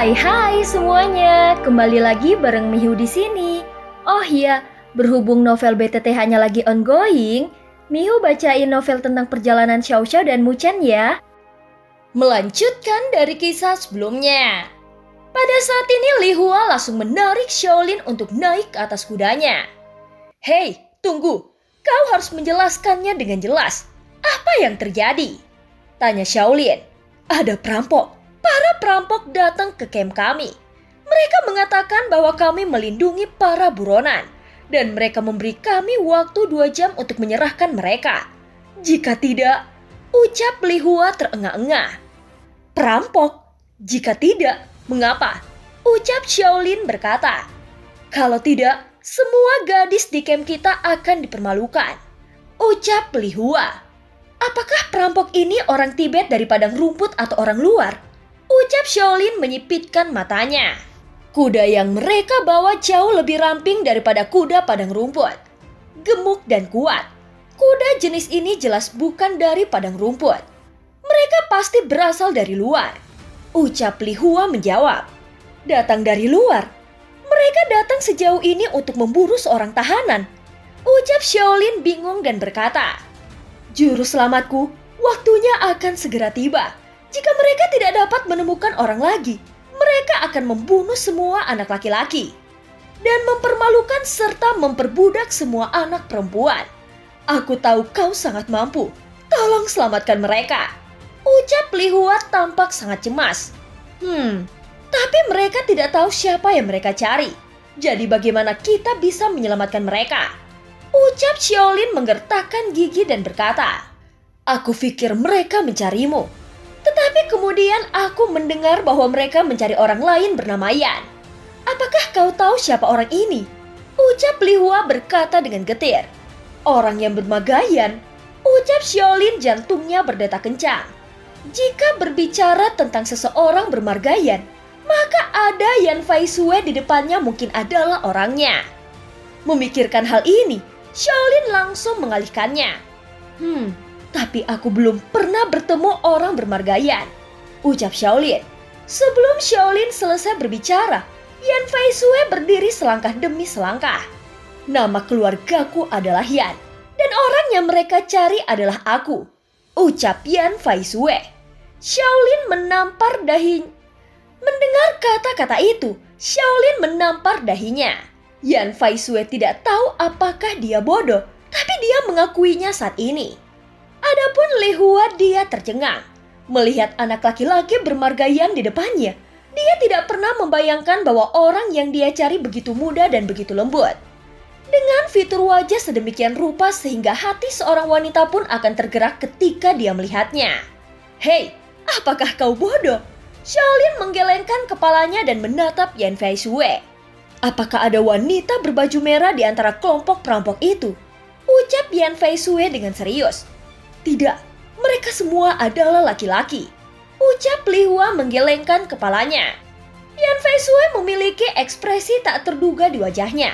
Hai semuanya, kembali lagi bareng Mihu di sini. Oh iya, berhubung novel BTTH-nya lagi ongoing, Mihu bacain novel tentang perjalanan Xiao Xiao dan Muchen ya. Melanjutkan dari kisah sebelumnya. Pada saat ini Li Hua langsung menarik Xiaolin untuk naik ke atas kudanya. Hei, tunggu, kau harus menjelaskannya dengan jelas. Apa yang terjadi? Tanya Xiaolin. Ada perampok. Para perampok datang ke kamp kami. Mereka mengatakan bahwa kami melindungi para buronan. Dan mereka memberi kami waktu 2 jam untuk menyerahkan mereka. Jika tidak, ucap Li Hua terengah-engah. Perampok? Jika tidak, mengapa? Ucap Xiaolin berkata. Kalau tidak, semua gadis di kamp kita akan dipermalukan. Ucap Li Hua. Apakah perampok ini orang Tibet dari padang rumput atau orang luar? Ucap Xiaolin menyipitkan matanya. Kuda yang mereka bawa jauh lebih ramping daripada kuda padang rumput. Gemuk dan kuat. Kuda jenis ini jelas bukan dari padang rumput. Mereka pasti berasal dari luar. Ucap Li Hua menjawab. Datang dari luar. Mereka datang sejauh ini untuk memburu seorang tahanan. Ucap Xiaolin bingung dan berkata. Juru selamatku, waktunya akan segera tiba. Jika mereka tidak dapat menemukan orang lagi, mereka akan membunuh semua anak laki-laki dan mempermalukan serta memperbudak semua anak perempuan. Aku tahu kau sangat mampu. Tolong selamatkan mereka. Ucap Li Hua tampak sangat cemas. Tapi mereka tidak tahu siapa yang mereka cari. Jadi bagaimana kita bisa menyelamatkan mereka? Ucap Xiaolin menggertakkan gigi dan berkata, Aku pikir mereka mencarimu. Tetapi kemudian aku mendengar bahwa mereka mencari orang lain bernama Yan. Apakah kau tahu siapa orang ini? Ucap Li Hua berkata dengan getir. Orang yang bernama Yan. Ucap Xiaolin jantungnya berdetak kencang. Jika berbicara tentang seseorang bermarga Yan, maka ada Yan Faisue di depannya mungkin adalah orangnya. Memikirkan hal ini, Xiaolin langsung mengalihkannya. Tapi aku belum pernah bertemu orang bermarga Yan. Ucap Xiaolin. Sebelum Xiaolin selesai berbicara, Yan Faisue berdiri selangkah demi selangkah. Nama keluargaku adalah Yan. Dan orang yang mereka cari adalah aku. Ucap Yan Faisue. Xiaolin menampar dahinya. Mendengar kata-kata itu, Xiaolin menampar dahinya. Yan Faisue tidak tahu apakah dia bodoh, tapi dia mengakuinya saat ini. Adapun Li Hua dia tercengang. Melihat anak laki-laki bermarga Yan di depannya, dia tidak pernah membayangkan bahwa orang yang dia cari begitu muda dan begitu lembut. Dengan fitur wajah sedemikian rupa sehingga hati seorang wanita pun akan tergerak ketika dia melihatnya. Hei, apakah kau bodoh? Xiaolin menggelengkan kepalanya dan menatap Yan Faisue. Apakah ada wanita berbaju merah di antara kelompok perampok itu? Ucap Yan Faisue dengan serius. Tidak, mereka semua adalah laki-laki. Ucap Li Hua menggelengkan kepalanya. Yan Faisue memiliki ekspresi tak terduga di wajahnya.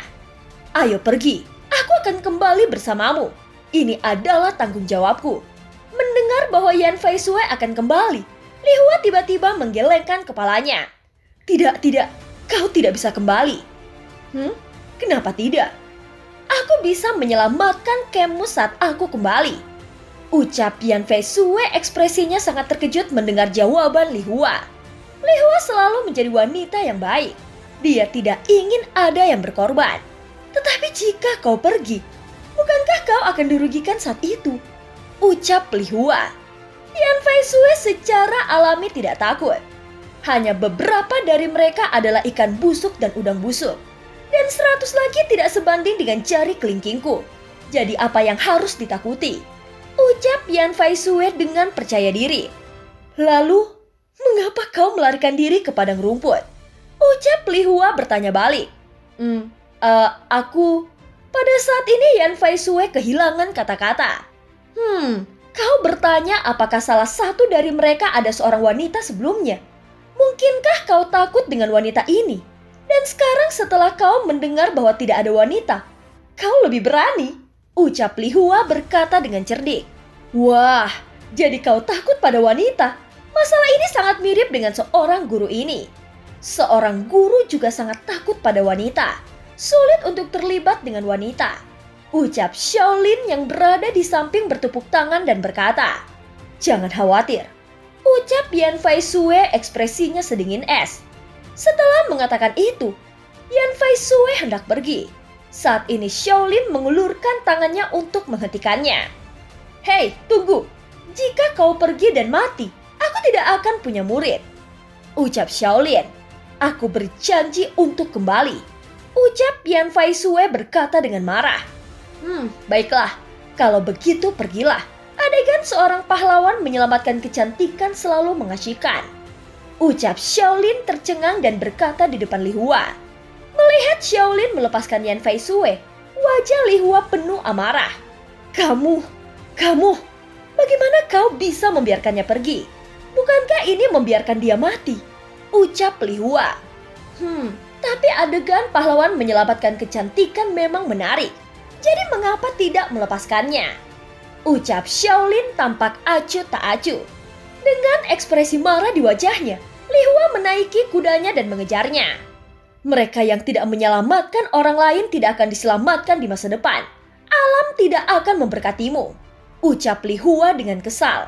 Ayo pergi, aku akan kembali bersamamu. Ini adalah tanggung jawabku. Mendengar bahwa Yan Faisue akan kembali, Li Hua tiba-tiba menggelengkan kepalanya. Tidak, kau tidak bisa kembali. Kenapa tidak? Aku bisa menyelamatkan kamu saat aku kembali. Ucap Yan Faisue ekspresinya sangat terkejut mendengar jawaban Li Hua. Li Hua selalu menjadi wanita yang baik. Dia tidak ingin ada yang berkorban. Tetapi jika kau pergi, bukankah kau akan dirugikan saat itu? Ucap Li Hua. Yan Faisue secara alami tidak takut. Hanya beberapa dari mereka adalah ikan busuk dan udang busuk. Dan 100 lagi tidak sebanding dengan jari kelingkingku. Jadi apa yang harus ditakuti? Ucap Yan Faisue dengan percaya diri. Lalu, mengapa kau melarikan diri ke padang rumput? Ucap Li Hua bertanya balik. Aku... Pada saat ini Yan Faisue kehilangan kata-kata. Kau bertanya apakah salah satu dari mereka ada seorang wanita sebelumnya? Mungkinkah kau takut dengan wanita ini? Dan sekarang setelah kau mendengar bahwa tidak ada wanita, kau lebih berani? Ucap Li Hua berkata dengan cerdik. Wah, jadi kau takut pada wanita? Masalah ini sangat mirip dengan seorang guru ini. Seorang guru juga sangat takut pada wanita. Sulit untuk terlibat dengan wanita. Ucap Shaolin yang berada di samping bertepuk tangan dan berkata, "Jangan khawatir." Ucap Yan Fai Sue ekspresinya sedingin es. Setelah mengatakan itu, Yan Fai Sue hendak pergi. Saat ini Shaolin mengulurkan tangannya untuk menghentikannya. "Hei, tunggu. Jika kau pergi dan mati, aku tidak akan punya murid." Ucap Shaolin. "Aku berjanji untuk kembali." Ucap Yan Fai Sue berkata dengan marah. Baiklah. Kalau begitu pergilah." Adegan seorang pahlawan menyelamatkan kecantikan selalu mengasyikkan. Ucap Shaolin tercengang dan berkata di depan Li Hua. Melihat Shaolin melepaskan Yan Fai Sue, wajah Li Hua penuh amarah. Kamu, bagaimana kau bisa membiarkannya pergi? Bukankah ini membiarkan dia mati?" Ucap Li Hua. Tapi adegan pahlawan menyelamatkan kecantikan memang menarik. Jadi mengapa tidak melepaskannya? Ucap Shaolin tampak acuh tak acuh. Dengan ekspresi marah di wajahnya, Li Hua menaiki kudanya dan mengejarnya. Mereka yang tidak menyelamatkan orang lain tidak akan diselamatkan di masa depan. Alam tidak akan memberkatimu. Ucap Li Hua dengan kesal.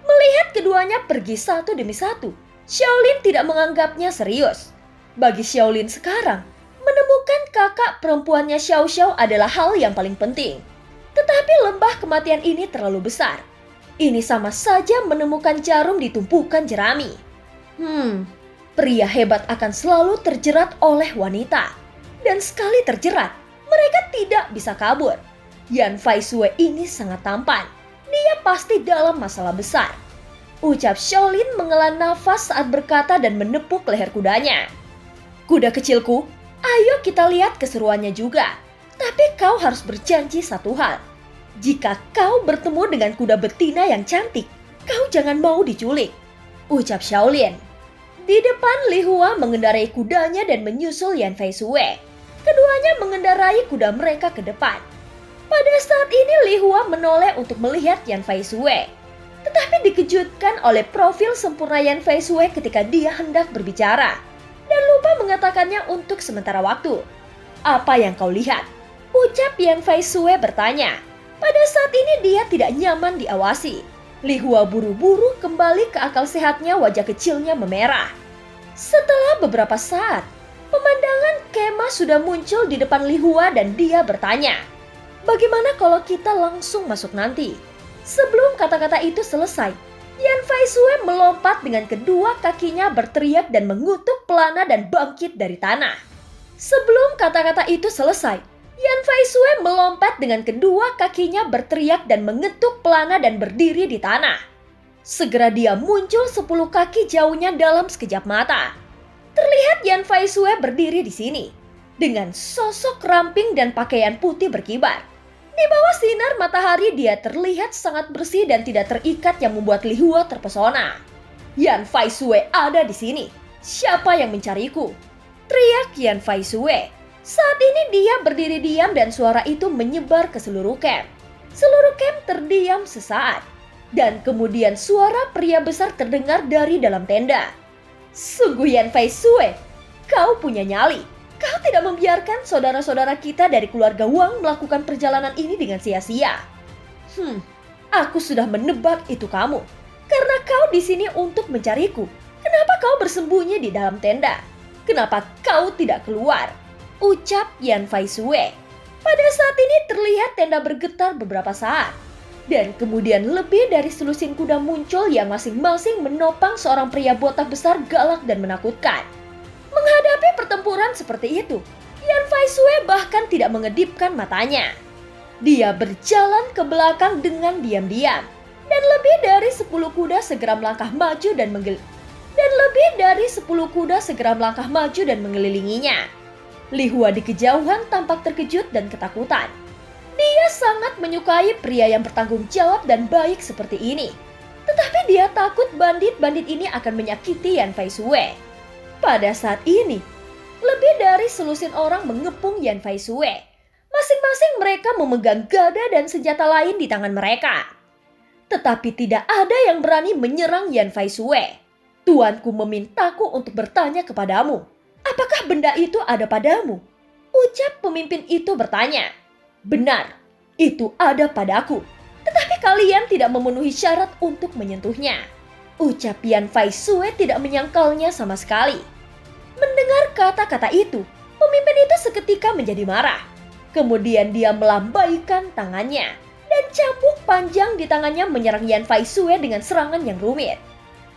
Melihat keduanya pergi satu demi satu, Shaolin tidak menganggapnya serius. Bagi Shaolin sekarang, menemukan kakak perempuannya Xiao Xiao adalah hal yang paling penting. Tetapi lembah kematian ini terlalu besar. Ini sama saja menemukan jarum di tumpukan jerami. Pria hebat akan selalu terjerat oleh wanita. Dan sekali terjerat, mereka tidak bisa kabur. Yan Fai Sue ini sangat tampan. Dia pasti dalam masalah besar. Ucap Shaolin menghela nafas saat berkata dan menepuk leher kudanya. "Kuda kecilku, ayo kita lihat keseruannya juga. Tapi kau harus berjanji satu hal. Jika kau bertemu dengan kuda betina yang cantik, kau jangan mau diculik." Ucap Shaolin. Di depan Li Hua mengendarai kudanya dan menyusul Yan Fai Sue. Keduanya mengendarai kuda mereka ke depan. Pada saat ini Li Hua menoleh untuk melihat Yan Fai Sue. Tetapi dikejutkan oleh profil sempurna Yan Fai Sue ketika dia hendak berbicara. Dan lupa mengatakannya untuk sementara waktu. "Apa yang kau lihat?" Ucap Yan Fai Sue bertanya. Pada saat ini dia tidak nyaman diawasi. Li Hua buru-buru kembali ke akal sehatnya, wajah kecilnya memerah. Setelah beberapa saat, pemandangan kemah sudah muncul di depan Li Hua dan dia bertanya, "Bagaimana kalau kita langsung masuk nanti?" Sebelum kata-kata itu selesai, Yan Fai Sue melompat dengan kedua kakinya berteriak dan mengutuk pelana dan bangkit dari tanah. Sebelum kata-kata itu selesai, Yan Fai Sue melompat dengan kedua kakinya berteriak dan mengetuk pelana dan berdiri di tanah. Segera dia muncul 10 kaki jauhnya dalam sekejap mata. Terlihat Yan Fai Sue berdiri di sini, dengan sosok ramping dan pakaian putih berkibar. Di bawah sinar matahari dia terlihat sangat bersih dan tidak terikat yang membuat Li Hua terpesona. "Yan Fai Sue ada di sini. Siapa yang mencariku?" Teriak Yan Fai Sue. Saat ini dia berdiri diam dan suara itu menyebar ke seluruh camp. Seluruh camp terdiam sesaat. Dan kemudian suara pria besar terdengar dari dalam tenda. "Sungguh Yan Fai Sue, kau punya nyali. Kau tidak membiarkan saudara-saudara kita dari keluarga Wang melakukan perjalanan ini dengan sia-sia." Aku sudah menebak itu kamu. Karena kau di sini untuk mencariku. Kenapa kau bersembunyi di dalam tenda? Kenapa kau tidak keluar? Ucap Yan Fai Sue. Pada saat ini terlihat tenda bergetar beberapa saat. Dan kemudian lebih dari selusin kuda muncul yang masing-masing menopang seorang pria botak besar galak dan menakutkan. Menghadapi pertempuran seperti itu, Yan Fai Sue bahkan tidak mengedipkan matanya. Dia berjalan ke belakang dengan diam-diam. Dan lebih dari 10 kuda segera melangkah maju dan mengelilinginya. Li Hua di kejauhan tampak terkejut dan ketakutan. Dia sangat menyukai pria yang bertanggung jawab dan baik seperti ini. Tetapi dia takut bandit-bandit ini akan menyakiti Yan Fai Sue. Pada saat ini, lebih dari selusin orang mengepung Yan Fai Sue. Masing-masing mereka memegang gada dan senjata lain di tangan mereka. Tetapi tidak ada yang berani menyerang Yan Fai Sue. Tuanku memintaku untuk bertanya kepadamu. Apakah benda itu ada padamu? Ucap pemimpin itu bertanya. Benar, itu ada padaku. Tetapi kalian tidak memenuhi syarat untuk menyentuhnya. Ucap Yan Fai Sue tidak menyangkalnya sama sekali. Mendengar kata-kata itu, pemimpin itu seketika menjadi marah. Kemudian dia melambaikan tangannya. Dan cambuk panjang di tangannya menyerang Yan Fai Sue dengan serangan yang rumit.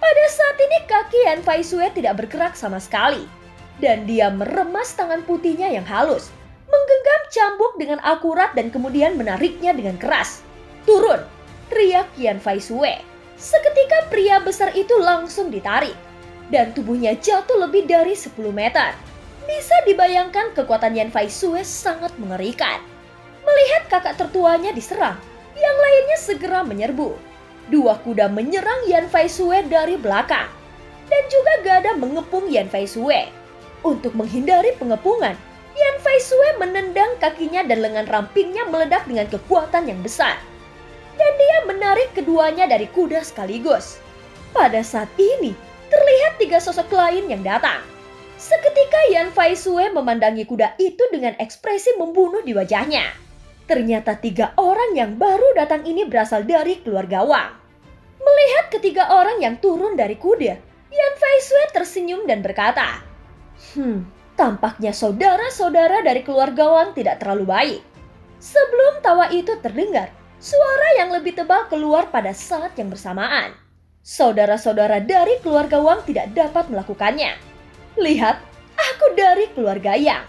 Pada saat ini kaki Yan Fai Sue tidak bergerak sama sekali. Dan dia meremas tangan putihnya yang halus, menggenggam cambuk dengan akurat dan kemudian menariknya dengan keras. Turun, teriak Yan Fai Sue. Seketika pria besar itu langsung ditarik. Dan tubuhnya jatuh lebih dari 10 meter. Bisa dibayangkan kekuatan Yan Fai Sue sangat mengerikan. Melihat kakak tertuanya diserang, yang lainnya segera menyerbu. Dua kuda menyerang Yan Fai Sue dari belakang. Dan juga gada mengepung Yan Fai Sue. Untuk menghindari pengepungan, Yan Fai Sue menendang kakinya dan lengan rampingnya meledak dengan kekuatan yang besar. Dan dia menarik keduanya dari kuda sekaligus. Pada saat ini, terlihat tiga sosok lain yang datang. Seketika Yan Fai Sue memandangi kuda itu dengan ekspresi membunuh di wajahnya. Ternyata tiga orang yang baru datang ini berasal dari keluarga Wang. Melihat ketiga orang yang turun dari kuda, Yan Fai Sue tersenyum dan berkata, tampaknya saudara-saudara dari keluarga Wang tidak terlalu baik. Sebelum tawa itu terdengar, suara yang lebih tebal keluar pada saat yang bersamaan. Saudara-saudara dari keluarga Wang tidak dapat melakukannya. Lihat, aku dari keluarga Yang.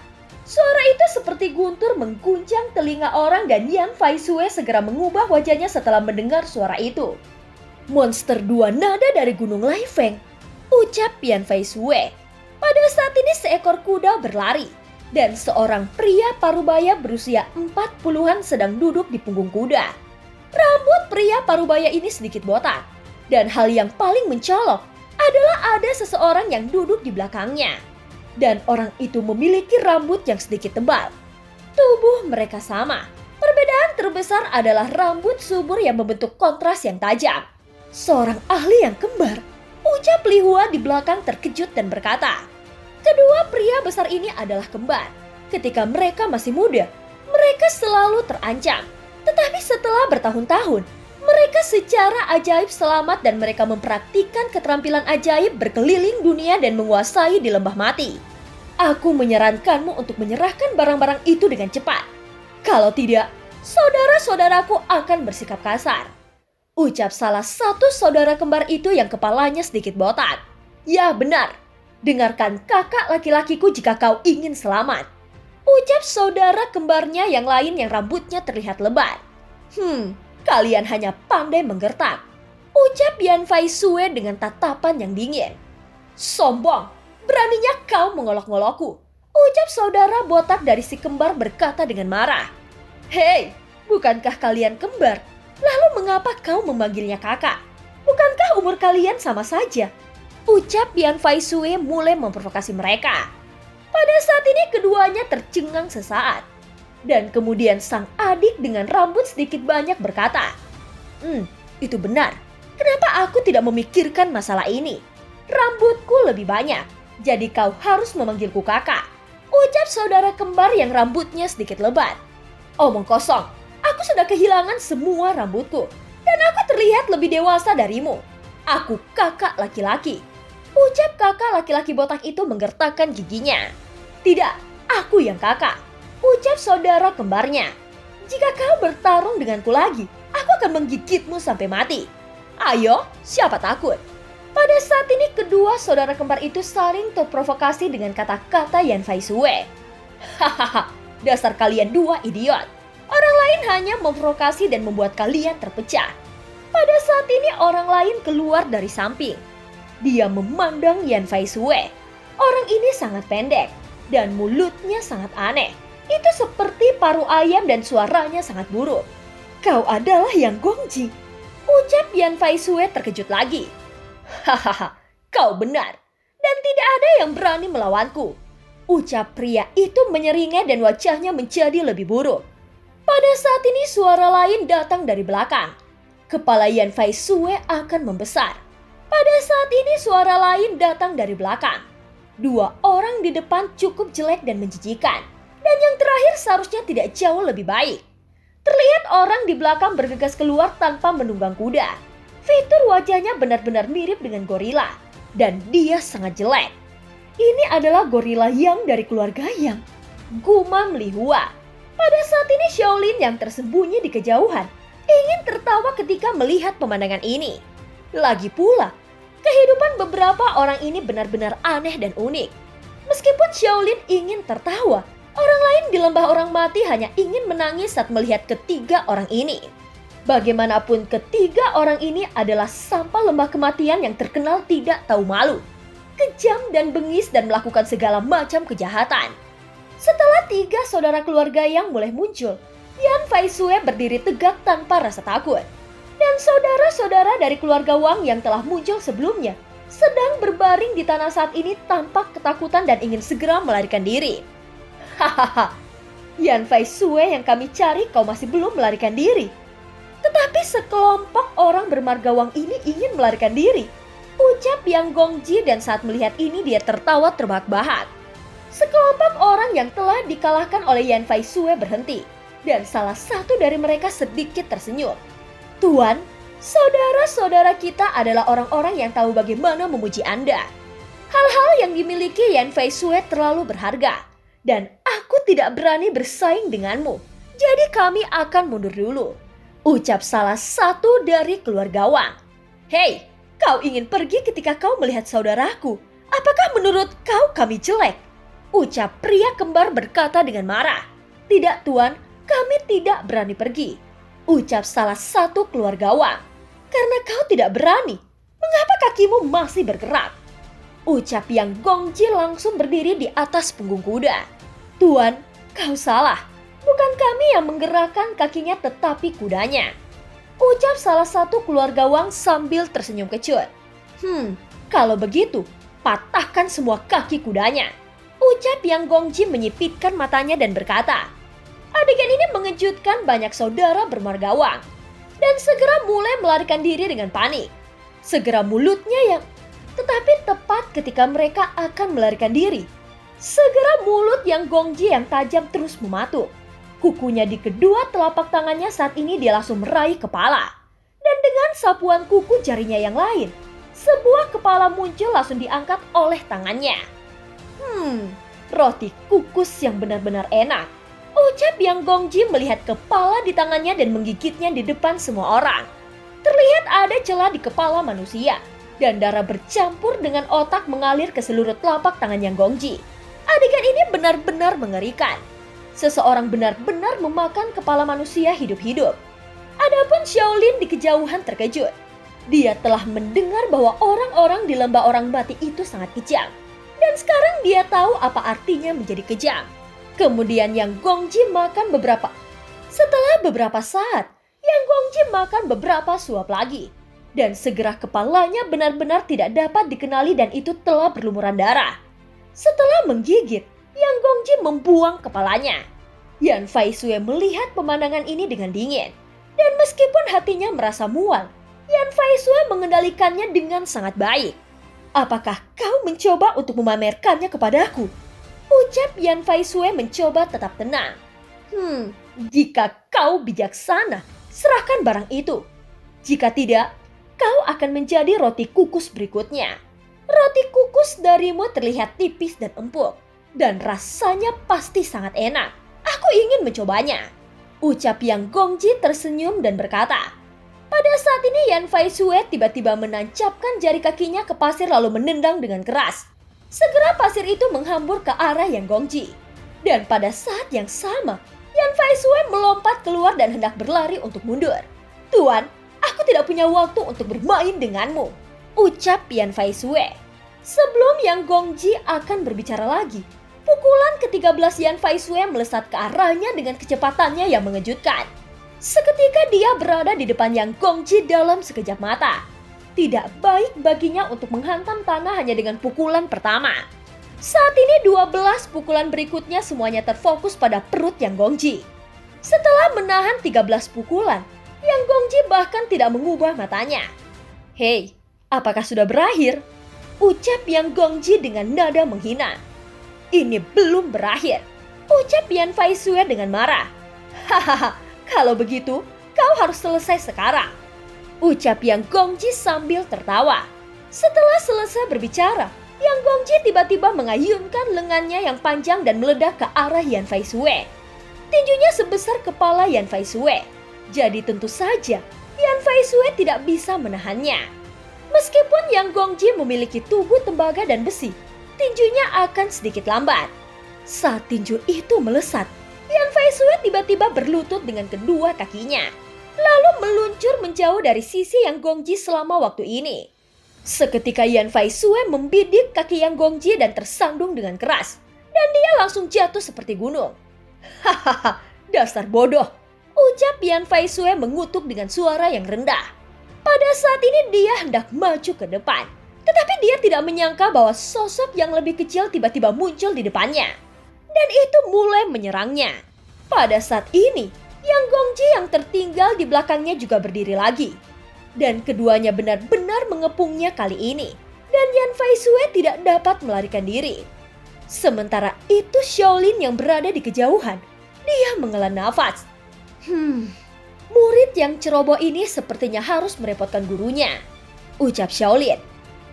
Suara itu seperti guntur mengguncang telinga orang dan Yan Fai Sue segera mengubah wajahnya setelah mendengar suara itu. Monster dua nada dari Gunung Lai Feng, ucap Yan Fai Sue. Pada saat ini seekor kuda berlari dan seorang pria parubaya berusia 40-an sedang duduk di punggung kuda. Rambut pria parubaya ini sedikit botak dan hal yang paling mencolok adalah ada seseorang yang duduk di belakangnya. Dan orang itu memiliki rambut yang sedikit tebal. Tubuh mereka sama. Perbedaan terbesar adalah rambut subur yang membentuk kontras yang tajam. Seorang ahli yang kembar, ucap Li Hua di belakang terkejut dan berkata, kedua pria besar ini adalah kembar. Ketika mereka masih muda, mereka selalu terancam. Tetapi setelah bertahun-tahun, mereka secara ajaib selamat dan mereka mempraktikkan keterampilan ajaib berkeliling dunia dan menguasai di lembah mati. Aku menyarankanmu untuk menyerahkan barang-barang itu dengan cepat. Kalau tidak, saudara-saudaraku akan bersikap kasar. Ucap salah satu saudara kembar itu yang kepalanya sedikit botak. Ya benar, dengarkan kakak laki-lakiku jika kau ingin selamat. Ucap saudara kembarnya yang lain yang rambutnya terlihat lebat. Kalian hanya pandai menggertak. Ucap Yan Fai Sue dengan tatapan yang dingin. Sombong, beraninya kau mengolok-ngolokku. Ucap saudara botak dari si kembar berkata dengan marah. Hei, bukankah kalian kembar? Lalu mengapa kau memanggilnya kakak? Bukankah umur kalian sama saja? Ucap Yan Fai Sue mulai memprovokasi mereka. Pada saat ini keduanya tercengang sesaat. Dan kemudian sang adik dengan rambut sedikit banyak berkata, itu benar. Kenapa aku tidak memikirkan masalah ini? Rambutku lebih banyak. Jadi kau harus memanggilku kakak. Ucap saudara kembar yang rambutnya sedikit lebat. Omong kosong, aku sudah kehilangan semua rambutku. Dan aku terlihat lebih dewasa darimu. Aku kakak laki-laki. Ucap kakak laki-laki botak itu menggertakkan giginya. Tidak, aku yang kakak. Ucap saudara kembarnya. Jika kau bertarung denganku lagi, aku akan menggigitmu sampai mati. Ayo, siapa takut? Pada saat ini kedua saudara kembar itu saling terprovokasi dengan kata-kata Yan Fai Sue. Hahaha, dasar kalian dua idiot. Orang lain hanya memprovokasi dan membuat kalian terpecah. Pada saat ini orang lain keluar dari samping. Dia memandang Yan Fai Sue. Orang ini sangat pendek dan mulutnya sangat aneh. Itu seperti paruh ayam dan suaranya sangat buruk. Kau adalah Yang Gongji. Ucap Yan Fai Sue terkejut lagi. Hahaha, kau benar. Dan tidak ada yang berani melawanku. Ucap pria itu menyeringai dan wajahnya menjadi lebih buruk. Pada saat ini suara lain datang dari belakang. Kepala Yan Fai Sue akan membesar. Pada saat ini suara lain datang dari belakang. Dua orang di depan cukup jelek dan menjijikan. Dan yang terakhir seharusnya tidak jauh lebih baik. Terlihat orang di belakang bergegas keluar tanpa menunggang kuda. Fitur wajahnya benar-benar mirip dengan gorila. Dan dia sangat jelek. Ini adalah gorila yang dari keluarga Yang. Gumam Li Hua. Pada saat ini Shaolin yang tersembunyi di kejauhan ingin tertawa ketika melihat pemandangan ini. Lagi pula, kehidupan beberapa orang ini benar-benar aneh dan unik. Meskipun Shaolin ingin tertawa, orang lain di lembah orang mati hanya ingin menangis saat melihat ketiga orang ini. Bagaimanapun ketiga orang ini adalah sampah lembah kematian yang terkenal tidak tahu malu, kejam dan bengis dan melakukan segala macam kejahatan. Setelah tiga saudara keluarga yang mulai muncul, Yan Faisue berdiri tegak tanpa rasa takut. Dan saudara-saudara dari keluarga Wang yang telah muncul sebelumnya sedang berbaring di tanah saat ini tampak ketakutan dan ingin segera melarikan diri. Hahaha, Yan Faisue yang kami cari kau masih belum melarikan diri. Tetapi sekelompok orang bermarga Wang ini ingin melarikan diri, ucap Yang Gongji, dan saat melihat ini dia tertawa terbahak-bahak. Sekelompok orang yang telah dikalahkan oleh Yan Faisue berhenti, dan salah satu dari mereka sedikit tersenyum. Tuan, saudara-saudara kita adalah orang-orang yang tahu bagaimana memuji Anda. Hal-hal yang dimiliki Yan Faisue terlalu berharga, dan aku tidak berani bersaing denganmu. Jadi kami akan mundur dulu, ucap salah satu dari keluarga Wang. Hei, kau ingin pergi ketika kau melihat saudaraku? Apakah menurut kau kami jelek? Ucap pria kembar berkata dengan marah. Tidak tuan, kami tidak berani pergi, ucap salah satu keluarga Wang. Karena kau tidak berani, mengapa kakimu masih bergerak? Ucap Yang Gongji langsung berdiri di atas punggung kuda. Tuan, kau salah. Bukan kami yang menggerakkan kakinya tetapi kudanya, ucap salah satu keluarga Wang sambil tersenyum kecut. Kalau begitu, patahkan semua kaki kudanya, ucap Yang Gongji menyipitkan matanya dan berkata. Adegan ini mengejutkan banyak saudara bermarga Wang dan segera mulai melarikan diri dengan panik. Segera mulutnya yang... Tetapi tepat ketika mereka akan melarikan diri, segera mulut Yang Gongji yang tajam terus mematuk. Kukunya di kedua telapak tangannya saat ini dia langsung meraih kepala. Dan dengan sapuan kuku jarinya yang lain, sebuah kepala muncul langsung diangkat oleh tangannya. Roti kukus yang benar-benar enak, ucap Yang Gongji melihat kepala di tangannya dan menggigitnya di depan semua orang. Terlihat ada celah di kepala manusia, dan darah bercampur dengan otak mengalir ke seluruh telapak tangan Yang Gongji. Adegan ini benar-benar mengerikan. Seseorang benar-benar memakan kepala manusia hidup-hidup. Adapun Shaolin di kejauhan terkejut. Dia telah mendengar bahwa orang-orang di lembah orang mati itu sangat kejam. Dan sekarang dia tahu apa artinya menjadi kejam. Kemudian Yang Gongji makan beberapa. Setelah beberapa saat, Yang Gongji makan beberapa suap lagi. Dan segera kepalanya benar-benar tidak dapat dikenali dan itu telah berlumuran darah. Setelah menggigit, Yang Gongji membuang kepalanya. Yan Faisue melihat pemandangan ini dengan dingin. Dan meskipun hatinya merasa mual, Yan Faisue mengendalikannya dengan sangat baik. Apakah kau mencoba untuk memamerkannya kepadaku? Ucap Yan Faisue mencoba tetap tenang. Jika kau bijaksana, serahkan barang itu. Jika tidak, kau akan menjadi roti kukus berikutnya. Roti kukus darimu terlihat tipis dan empuk, dan rasanya pasti sangat enak. Aku ingin mencobanya, ucap Yang Gongji tersenyum dan berkata. Pada saat ini Yan Faisue tiba-tiba menancapkan jari kakinya ke pasir lalu menendang dengan keras. Segera pasir itu menghambur ke arah Yang Gongji. Dan pada saat yang sama, Yan Faisue melompat keluar dan hendak berlari untuk mundur. Tuan, aku tidak punya waktu untuk bermain denganmu, ucap Yan Faisue. Sebelum Yang Gongji akan berbicara lagi, pukulan ke-13 Yan Faisue melesat ke arahnya dengan kecepatannya yang mengejutkan. Seketika dia berada di depan Yang Gongji dalam sekejap mata. Tidak baik baginya untuk menghantam tanah hanya dengan pukulan pertama. Saat ini 12 pukulan berikutnya semuanya terfokus pada perut Yang Gongji. Setelah menahan 13 pukulan, Yang Gongji bahkan tidak mengubah matanya. Hei, Apakah sudah berakhir? Ucap Yang Gongji dengan nada menghina. Ini belum berakhir, ucap Yan Faisue dengan marah. Hahaha, kalau begitu kau harus selesai sekarang, ucap Yang Gongji sambil tertawa. Setelah selesai berbicara, Yang Gongji tiba-tiba mengayunkan lengannya yang panjang dan meledak ke arah Yan Faisue. Tinjunya sebesar kepala Yan Faisue. Jadi tentu saja Yan Faisue tidak bisa menahannya. Meskipun Yang Gongji memiliki tubuh tembaga dan besi, tinjunya akan sedikit lambat. Saat tinju itu melesat, Yan Faisue tiba-tiba berlutut dengan kedua kakinya, lalu meluncur menjauh dari sisi Yang Gongji selama waktu ini. Seketika Yan Faisue membidik kaki Yang Gongji dan tersandung dengan keras, dan dia langsung jatuh seperti gunung. Hahaha, dasar bodoh, ucap Yan Faisue mengutuk dengan suara yang rendah. Pada saat ini dia hendak maju ke depan, tetapi dia tidak menyangka bahwa sosok yang lebih kecil tiba-tiba muncul di depannya. Dan itu mulai menyerangnya. Pada saat ini, Yang Gongji yang tertinggal di belakangnya juga berdiri lagi. Dan keduanya benar-benar mengepungnya kali ini. Dan Yan Faisue tidak dapat melarikan diri. Sementara itu Shaolin yang berada di kejauhan, dia menghela nafas. Murid yang ceroboh ini sepertinya harus merepotkan gurunya, ucap Shaolin.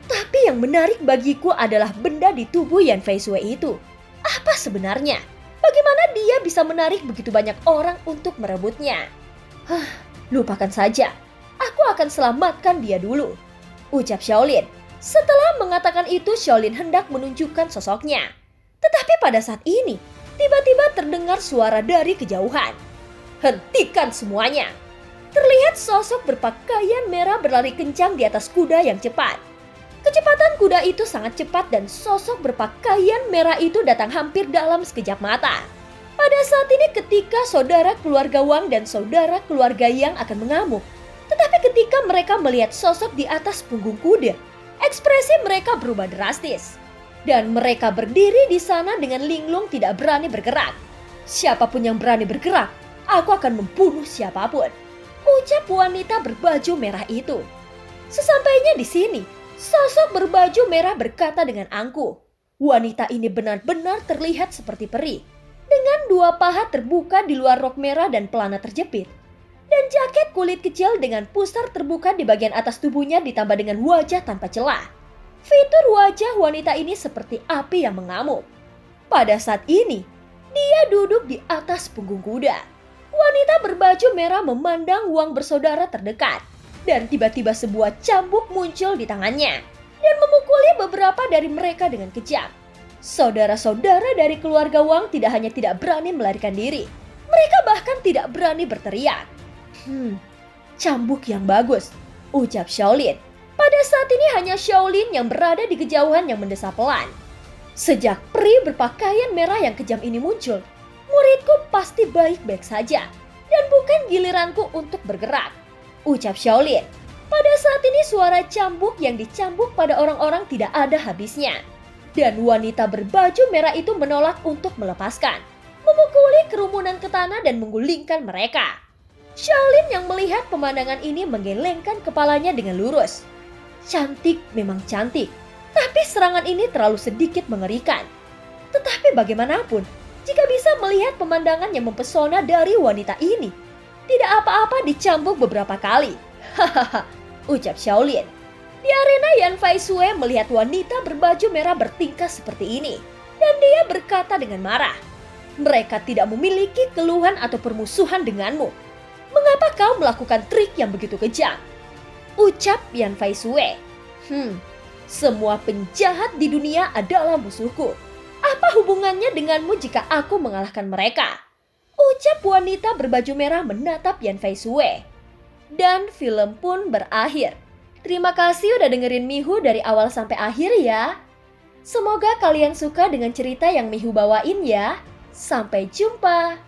Tapi yang menarik bagiku adalah benda di tubuh Yan Faisue itu. Apa sebenarnya? Bagaimana dia bisa menarik begitu banyak orang untuk merebutnya? Lupakan saja. Aku akan selamatkan dia dulu, ucap Shaolin. Setelah mengatakan itu, Shaolin hendak menunjukkan sosoknya. Tetapi pada saat ini, tiba-tiba terdengar suara dari kejauhan. Hentikan semuanya. Terlihat sosok berpakaian merah berlari kencang di atas kuda yang cepat. Kecepatan kuda itu sangat cepat dan sosok berpakaian merah itu datang hampir dalam sekejap mata. Pada saat ini ketika saudara keluarga Wang dan saudara keluarga Yang akan mengamuk. Tetapi ketika mereka melihat sosok di atas punggung kuda, ekspresi mereka berubah drastis. Dan mereka berdiri di sana dengan linglung tidak berani bergerak. Siapapun yang berani bergerak, aku akan membunuh siapapun, ucap wanita berbaju merah itu. Sesampainya di sini, sosok berbaju merah berkata dengan angkuh. Wanita ini benar-benar terlihat seperti peri, dengan dua paha terbuka di luar rok merah dan pelana terjepit, dan jaket kulit kecil dengan pusar terbuka di bagian atas tubuhnya ditambah dengan wajah tanpa celah. Fitur wajah wanita ini seperti api yang mengamuk. Pada saat ini, dia duduk di atas punggung kuda. Wanita berbaju merah memandang Wang bersaudara terdekat, dan tiba-tiba sebuah cambuk muncul di tangannya dan memukuli beberapa dari mereka dengan kejam. Saudara-saudara dari keluarga Wang tidak hanya tidak berani melarikan diri, mereka bahkan tidak berani berteriak. Cambuk yang bagus, ucap Shaolin. Pada saat ini hanya Shaolin yang berada di kejauhan yang mendesah pelan. Sejak peri berpakaian merah yang kejam ini muncul, muridku pasti baik-baik saja dan bukan giliranku untuk bergerak, ucap Shaolin. Pada saat ini suara cambuk yang dicambuk pada orang-orang tidak ada habisnya. Dan wanita berbaju merah itu menolak untuk melepaskan, memukuli kerumunan ke tanah dan menggulingkan mereka. Shaolin yang melihat pemandangan ini menggelengkan kepalanya dengan lurus. Cantik memang cantik, tapi serangan ini terlalu sedikit mengerikan. Tetapi bagaimanapun, jika bisa melihat pemandangan yang mempesona dari wanita ini, tidak apa-apa dicambuk beberapa kali. Hahaha, ucap Shaolin. Di arena Yan Faisue melihat wanita berbaju merah bertingkah seperti ini, dan dia berkata dengan marah, mereka tidak memiliki keluhan atau permusuhan denganmu. Mengapa kau melakukan trik yang begitu kejam? Ucap Yan Faisue. Semua penjahat di dunia adalah musuhku. Apa hubungannya denganmu jika aku mengalahkan mereka? Ucap wanita berbaju merah menatap Yan Faisue. Dan film pun berakhir. Terima kasih udah dengerin Mihu dari awal sampai akhir ya. Semoga kalian suka dengan cerita yang Mihu bawain ya. Sampai jumpa.